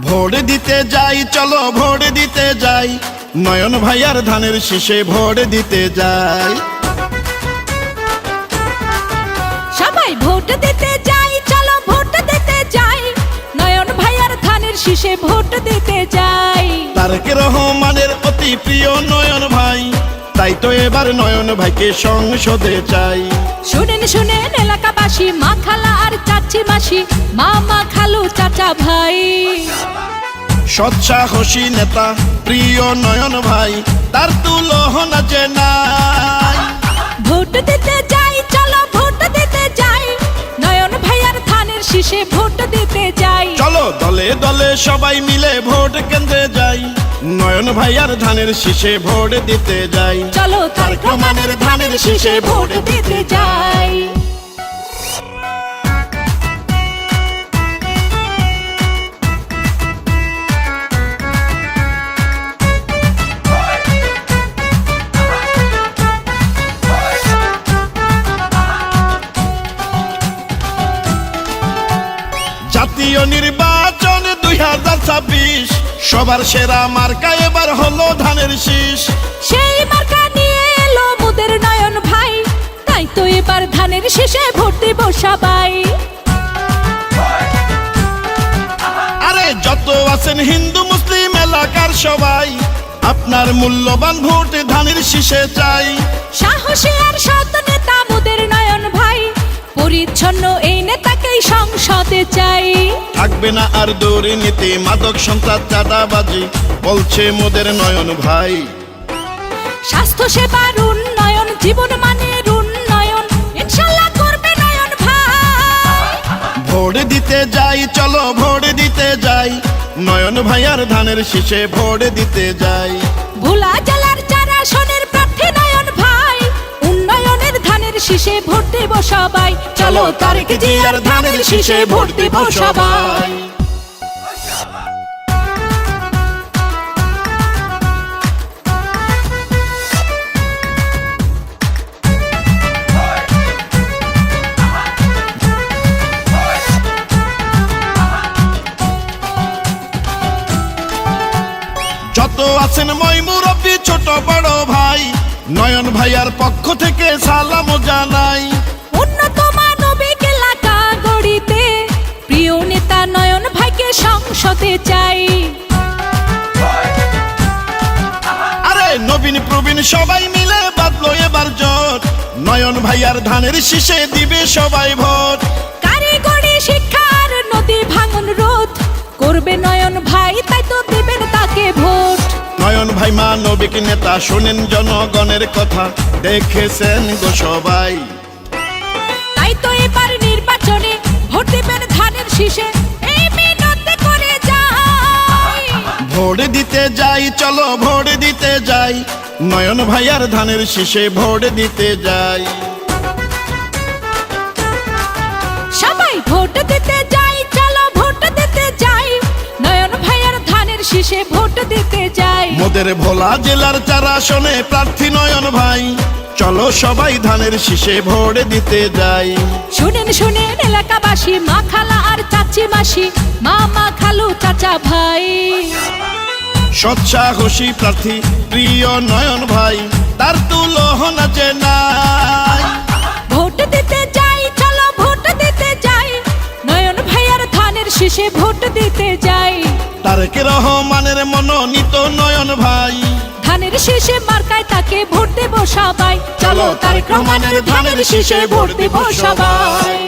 Vote দিতে যাই, চলো ভোট দিতে যাই, নয়ন ভাইয়ার ধানের শীষে ভোট দিতে যাই। সবাই ভোট দিতে যাই, চলো ভোট দিতে যাই, নয়ন ভাইয়ার ধানের শীষে ভোট দিতে যাই। তারেক রহমানের অতি প্রিয় নয়ন ভাই, তাই তো এবার নয়ন ভাইকে সংসদে চাই। শুনেন শুনেন এলাকাবাসী, মা খালা আর চাচি মাসি, মামা খালু চাচা ভাই। সৎসাহসী নেতা প্রিয় নয়ন ভাই, তার তুলনা যে নাই। ভোট দিতে যাই, চলো ভোট দিতে যাই, নয়ন ভাইয়ার ধানের শীষে ভোট দিতে যাই। চলো দলে দলে সবাই মিলে ভোট কেন্দ্রে যাই, নয়ন ভাইয়ার ধানের শীষে ভোট দিতে যাই। চলো তারেক রহমানের ধানের শীষে ভোট দিতে যাই। জাতীয় নির্বাচন 2026, সবার সেরা মার্কা এবার হলো ধানের শীষ। সেই মার্কা নিয়ে এলো মোদের নয়ন ভাই, তাই তো এবার ধানের শীষে ভোট দিব সবাই। আরে যত আছেন হিন্দু মুসলিম এলাকার সবাই, আপনার মূল্যবান ভোট ধানের শীষে চাই। সাহসী আর সৎ নেতা মোদের নয়ন ভাই, পরিচ্ছন্ন এই নেতাকেই সংসদে চাই। থাকবে না আর দুর্নীতি, মাদক সন্ত্রাস, চাঁদাবাজি, বলছে মোদের নয়ন ভাই। স্বাস্থ্য সেবার উন্নয়ন, জীবন মানের উন্নয়ন, ইনশাল্লাহ করবে নয়ন ভাই। ভোট দিতে যাই, চলো ভোট দিতে যাই, নয়ন ভাইয়ার ধানের শীষে ভোট দিতে যাই। ভোলা জেলার 4 আসনের প্রার্থী নয়ন ভাই, উন্নয়নের ধানের শীষে ভোট দেব সবাই। চলো তারেক জিয়ার ধানের শীষে ভোট দেব সবাই। যত আছেন মই মুরব্বী ছোট বড় ভাই, নয়ন ভাইয়ার পক্ষ থেকে সালাম জানাই। উন্নত মানবিক এলাকা গড়িতে প্রিয় নেতা নয়ন ভাইকে সংসদে চাই। আরে নবীন প্রবীণ সবাই মিলে বাঁধলো এবার জোট, নয়ন ভাইয়ার ধানের শীষে দিবে সবাই ভোট। কারিগরি শিক্ষার নদী ভাঙন রোধ করবে নয়ন ভাই, তাই তো দিবেন তাকে ভোট। নয়ন ভাই মানবিক নেতা, শোনেন জনগণের কথা, দেখেছেন গো সবাই। তাই তো এবার নির্বাচনে ভোট দিবেন ধানের শীষে, এই মিনতি করে যাই। ভোট দিতে যাই, চলো ভোট দিতে যাই, নয়ন ভাইয়ার ধানের শীষে ভোট দিতে যাই। সবাই ভোট দিতে যাই, চলো ভোট দিতে যাই, নয়ন ভাইয়ার ধানের শীষে ভোট দিতে যাই। মোদের ভোলা জেলার 4 আসনে প্রার্থী নয়ন ভাই, চলো সবাই ধানের শীষে ভোট দিতে যাই। শুনেন শুনেন এলাকাবাসী, মা খালা আর চাচি মাসি, মামা খালু চাচা ভাই। সৎসাহসী প্রার্থী প্রিয় নয়ন ভাই, তার তুলনা যে নাই। ভোট দিতে যাই, চলো ভোট দিতে যাই, নয়ন ভাইয়ার ধানের শীষে ভোট দিতে যাই। তারেক রহমানের মনোনীত নয়ন ভাই, ধানের শীষে মার্কায় তাকে ভোট দেব সবাই। চলো তারেক রহমানের ধানের শীষে ভোট দেব সবাই।